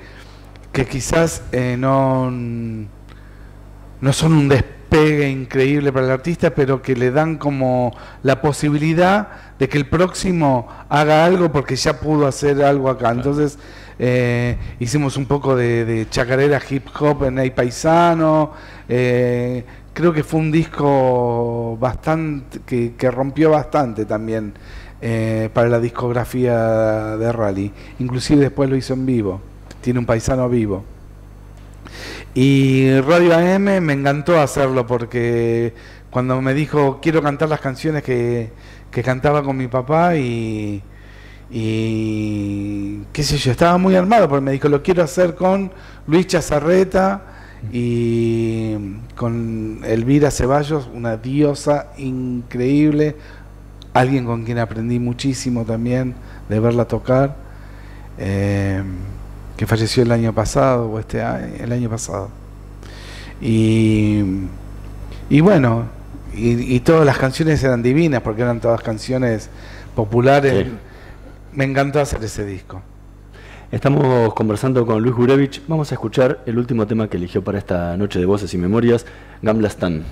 Speaker 7: quizás no son un despegue increíble para el artista, pero que le dan como la posibilidad de que el próximo haga algo porque ya pudo hacer algo acá. Entonces hicimos un poco de chacarera hip hop en El Paisano. Creo que fue un disco bastante que rompió bastante también para la discografía de Rally. Inclusive después lo hizo en vivo. Tiene un Paisano vivo. Y Radio AM me encantó hacerlo porque cuando me dijo quiero cantar las canciones que cantaba con mi papá y qué sé yo, estaba muy armado porque me dijo lo quiero hacer con Luis Chazarreta y con Elvira Ceballos, una diosa increíble, alguien con quien aprendí muchísimo también de verla tocar, que falleció el año pasado o el año pasado. Y bueno, y todas las canciones eran divinas porque eran todas canciones populares. Sí. Me encantó hacer ese disco.
Speaker 6: Estamos conversando con Luis Gurevich. Vamos a escuchar el último tema que eligió para esta noche de Voces y Memorias, Gamla Stan.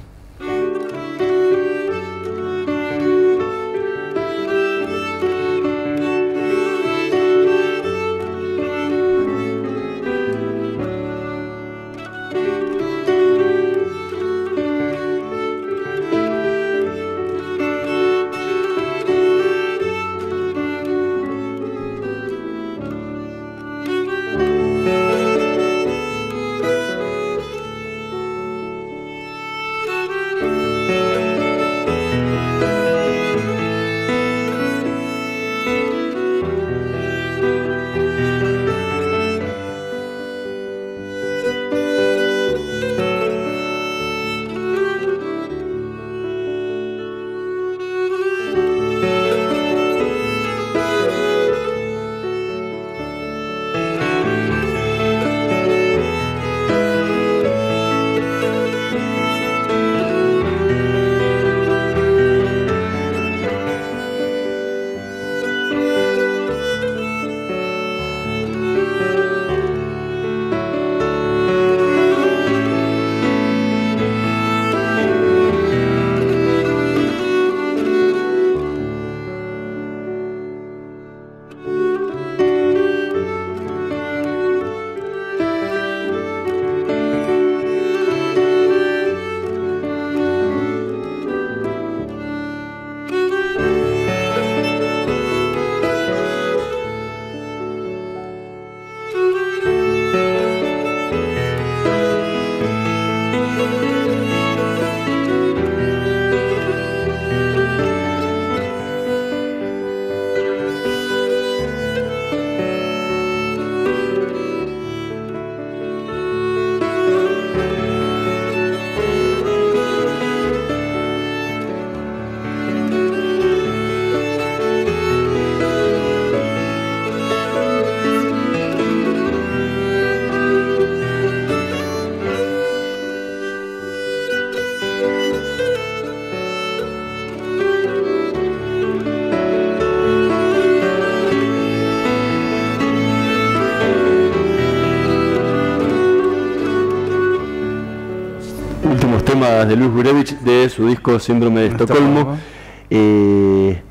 Speaker 6: temas de Luis Gurevich de su disco Síndrome de Estocolmo.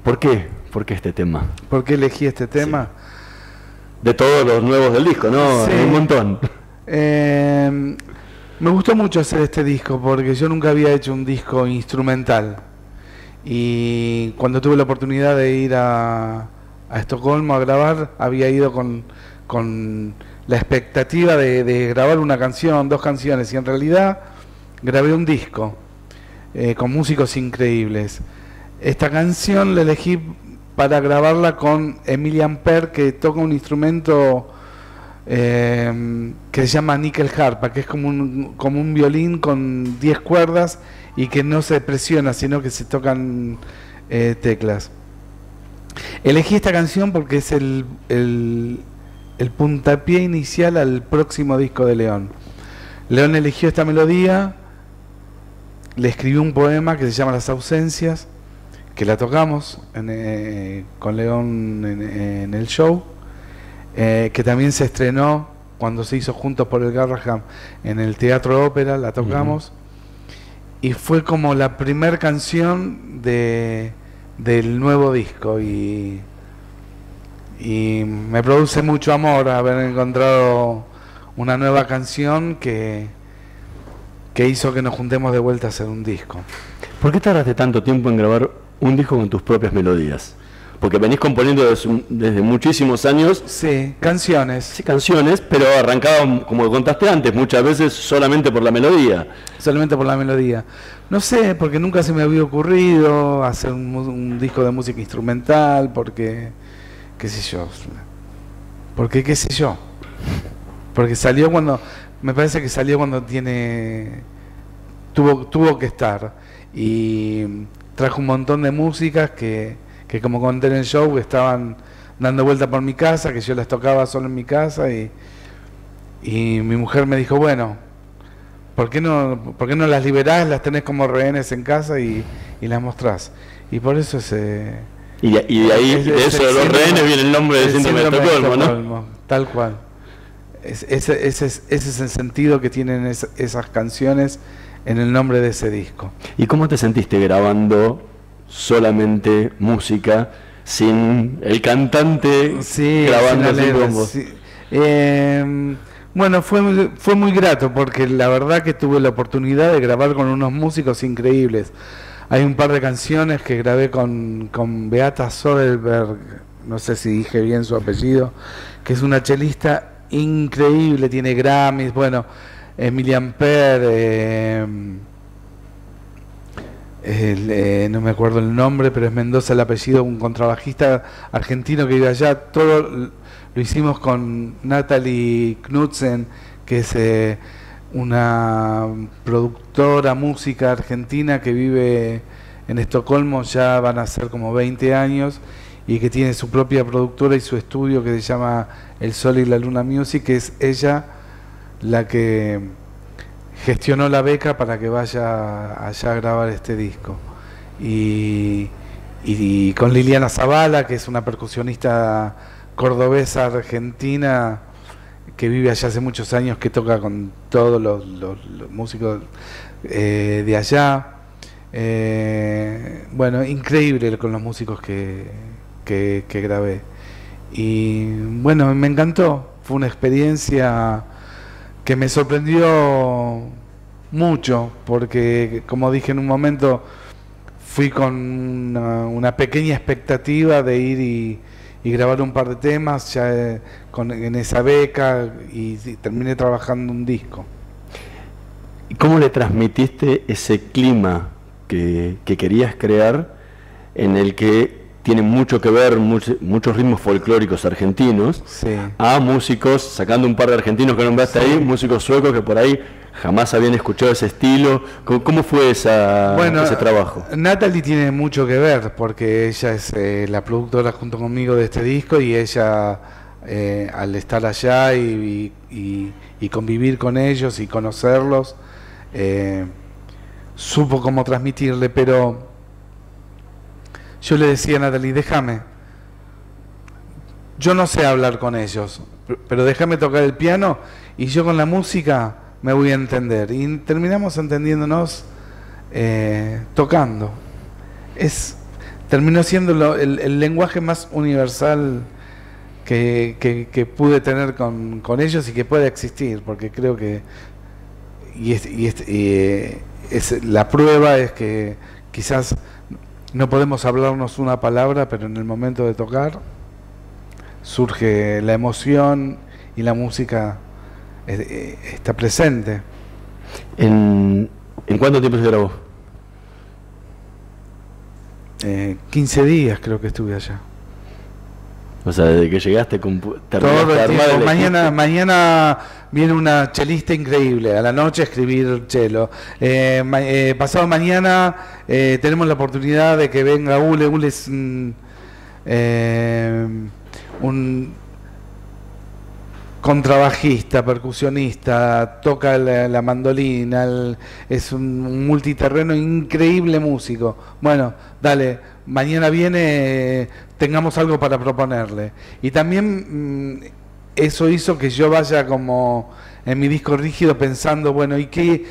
Speaker 6: ¿Por qué? ¿Por qué este tema?
Speaker 7: ¿Por qué elegí este tema?
Speaker 6: Sí. De todos los nuevos del disco, ¿no?
Speaker 7: Sí.
Speaker 6: Hay un montón.
Speaker 7: Me gustó mucho hacer este disco porque yo nunca había hecho un disco instrumental. Y cuando tuve la oportunidad de ir a Estocolmo a grabar, había ido con la expectativa de grabar una canción, 2 canciones, y en realidad grabé un disco con músicos increíbles. Esta canción la elegí para grabarla con Emilian Per, que toca un instrumento que se llama níquel harpa, que es como un violín con 10 cuerdas y que no se presiona, sino que se tocan teclas. Elegí esta canción porque es el puntapié inicial al próximo disco de León. León eligió esta melodía, le escribí un poema que se llama Las ausencias, que la tocamos con León en el show, que también se estrenó cuando se hizo Juntos por el Garraham en el Teatro Ópera, la tocamos, y fue como la primer canción del nuevo disco, y me produce mucho amor haber encontrado una nueva canción que hizo que nos juntemos de vuelta a hacer un disco.
Speaker 6: ¿Por qué tardaste tanto tiempo en grabar un disco con tus propias melodías? Porque venís componiendo desde muchísimos años.
Speaker 7: Sí, canciones.
Speaker 6: Sí, canciones, pero arrancaban, como contaste antes, muchas veces solamente por la melodía.
Speaker 7: Solamente por la melodía. No sé, porque nunca se me había ocurrido hacer un disco de música instrumental, porque, qué sé yo. Porque, qué sé yo. Porque salió cuando, me parece que salió cuando tuvo que estar. Y trajo un montón de músicas que como conté en el show, que estaban dando vuelta por mi casa, que yo las tocaba solo en mi casa, y mi mujer me dijo, bueno, ¿por qué no las liberás, las tenés como rehenes en casa y las mostrás? Y por eso
Speaker 6: y de ahí, de eso de los rehenes, viene el nombre del Síndrome de Estocolmo, ¿no?
Speaker 7: Tal cual. Ese es el sentido que tienen esas canciones en el nombre de ese disco.
Speaker 6: ¿Y cómo te sentiste grabando solamente música, sin el cantante grabando sin bombos?
Speaker 7: Sí. Bueno, fue muy grato, porque la verdad que tuve la oportunidad de grabar con unos músicos increíbles. Hay un par de canciones que grabé con Beata Soderberg, no sé si dije bien su apellido, que es una chelista increíble, tiene Grammys, bueno, Emilian Per, no me acuerdo el nombre, pero es Mendoza el apellido, un contrabajista argentino que vive allá. Todo lo hicimos con Natalie Knudsen, que es una productora música argentina que vive en Estocolmo, ya van a ser como 20 años, y que tiene su propia productora y su estudio que se llama El Sol y la Luna Music, que es ella la que gestionó la beca para que vaya allá a grabar este disco. Y con Liliana Zavala, que es una percusionista cordobesa argentina que vive allá hace muchos años, que toca con todos los músicos de allá. Bueno, increíble con los músicos que grabé. Y bueno, me encantó. Fue una experiencia que me sorprendió mucho, porque como dije en un momento, fui con una pequeña expectativa de ir y grabar un par de temas ya en esa beca, y terminé trabajando un disco.
Speaker 6: ¿Y cómo le transmitiste ese clima que querías crear, en el que tienen mucho que ver muchos ritmos folclóricos argentinos, a músicos, sacando un par de argentinos que nombraste ahí, músicos suecos que por ahí jamás habían escuchado ese estilo? ¿Cómo fue ese trabajo?
Speaker 7: Natalie tiene mucho que ver, porque ella es la productora junto conmigo de este disco, y ella al estar allá y convivir con ellos y conocerlos, supo cómo transmitirle. Pero yo le decía a Natalie, déjame, yo no sé hablar con ellos, pero déjame tocar el piano y yo con la música me voy a entender. Y terminamos entendiéndonos tocando. Terminó siendo el lenguaje más universal que pude tener con ellos y que puede existir, porque creo que la prueba es que quizás no podemos hablarnos una palabra, pero en el momento de tocar surge la emoción y la música está presente.
Speaker 6: ¿En cuánto tiempo se grabó?
Speaker 7: 15 días creo que estuve allá.
Speaker 6: O sea, desde que llegaste
Speaker 7: todo el tiempo. Mañana viene una chelista increíble, a la noche escribir cello. Pasado mañana tenemos la oportunidad de que venga Ule. Ule es un contrabajista, percusionista, toca la mandolina, es un multiterreno, increíble músico. Bueno, dale, mañana viene, tengamos algo para proponerle. Y también eso hizo que yo vaya como en mi disco rígido pensando, bueno, ¿y qué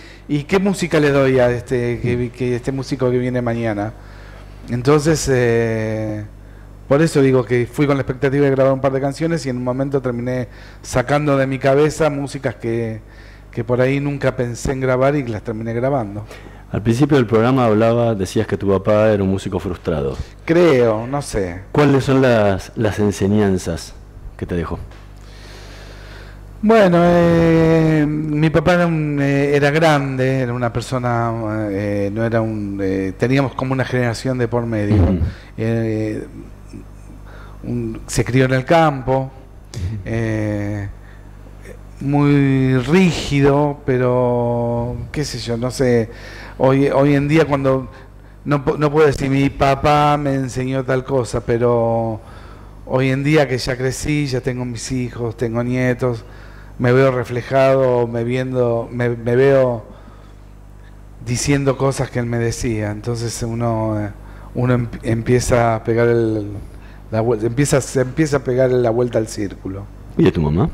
Speaker 7: música le doy a este músico que viene mañana? Entonces, por eso digo que fui con la expectativa de grabar un par de canciones y en un momento terminé sacando de mi cabeza músicas que por ahí nunca pensé en grabar y las terminé grabando.
Speaker 6: Al principio del programa decías que tu papá era un músico frustrado.
Speaker 7: Creo, no sé.
Speaker 6: ¿Cuáles son las enseñanzas que te dejó?
Speaker 7: Bueno, mi papá era grande, era una persona, no era teníamos como una generación de por medio. Se crió en el campo, muy rígido, pero qué sé yo, no sé, hoy en día cuando no puedo decir mi papá me enseñó tal cosa, pero hoy en día que ya crecí, ya tengo mis hijos, tengo nietos, me veo reflejado, me veo diciendo cosas que él me decía, entonces uno empieza a pegar se empieza a pegar la vuelta al círculo.
Speaker 6: ¿Y de tu mamá?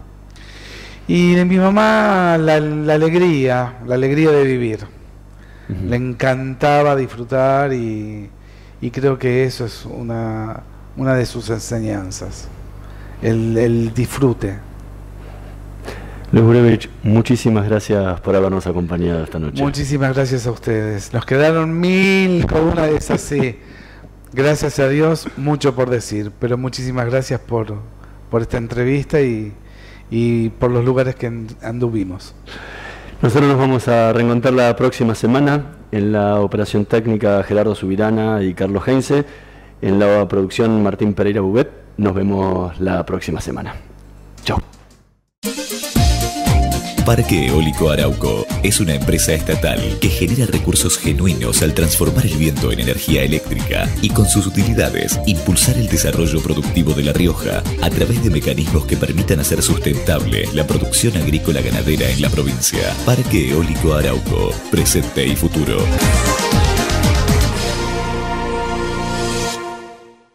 Speaker 7: Y de mi mamá la alegría de vivir. Le encantaba disfrutar y creo que eso es una de sus enseñanzas, el disfrute.
Speaker 6: Luis Gurevich, muchísimas gracias por habernos acompañado esta noche.
Speaker 7: Muchísimas gracias a ustedes. Nos quedaron 1000 con una de esas, sí. Gracias a Dios, mucho por decir, pero muchísimas gracias por esta entrevista y por los lugares que anduvimos.
Speaker 6: Nosotros nos vamos a reencontrar la próxima semana en la operación técnica Gerardo Subirana y Carlos Heinze, en la producción Martín Pereira Bubet. Nos vemos la próxima semana. Chao.
Speaker 1: Parque Eólico Arauco es una empresa estatal que genera recursos genuinos al transformar el viento en energía eléctrica y con sus utilidades impulsar el desarrollo productivo de La Rioja a través de mecanismos que permitan hacer sustentable la producción agrícola ganadera en la provincia. Parque Eólico Arauco, presente y futuro.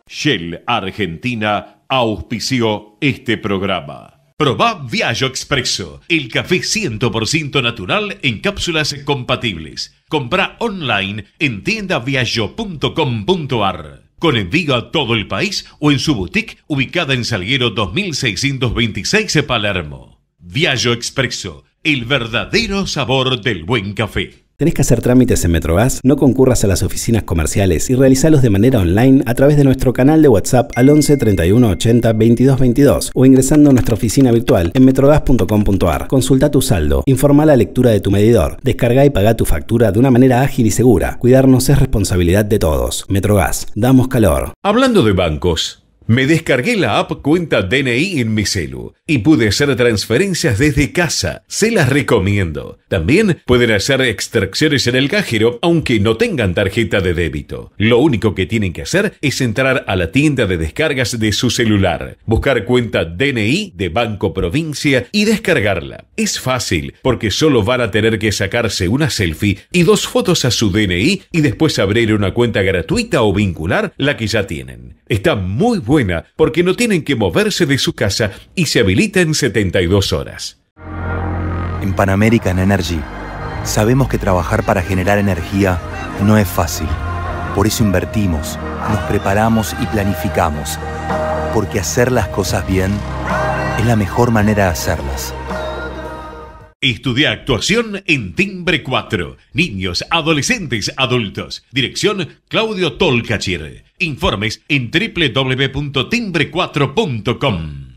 Speaker 2: Shell Argentina auspició este programa. Probá Viaggio Expresso, el café 100% natural en cápsulas compatibles. Comprá online en tiendaviaggio.com.ar. Con envío a todo el país o en su boutique ubicada en Salguero 2626 Palermo. Viaggio Expresso, el verdadero sabor del buen café.
Speaker 3: ¿Tenés que hacer trámites en Metrogas? No concurras a las oficinas comerciales y realizalos de manera online a través de nuestro canal de WhatsApp al 11 31 80 22 22 o ingresando a nuestra oficina virtual en metrogas.com.ar. Consulta tu saldo, informa la lectura de tu medidor, descarga y paga tu factura de una manera ágil y segura. Cuidarnos es responsabilidad de todos. Metrogas, damos calor.
Speaker 2: Hablando de bancos, me descargué la app Cuenta DNI en mi celu y pude hacer transferencias desde casa. Se las recomiendo. También pueden hacer extracciones en el cajero aunque no tengan tarjeta de débito. Lo único que tienen que hacer es entrar a la tienda de descargas de su celular, buscar Cuenta DNI de Banco Provincia y descargarla. Es fácil porque solo van a tener que sacarse una selfie y 2 fotos a su DNI y después abrir una cuenta gratuita o vincular la que ya tienen. Está muy buena porque no tienen que moverse de su casa y se habilita en 72 horas.
Speaker 4: En Pan American Energy Sabemos que trabajar para generar energía no es fácil. Por eso invertimos, nos preparamos y planificamos. Porque hacer las cosas bien es la mejor manera de hacerlas.
Speaker 2: Estudia actuación en Timbre 4. Niños, adolescentes, adultos. Dirección Claudio Tolcachir. Informes en www.timbre4.com.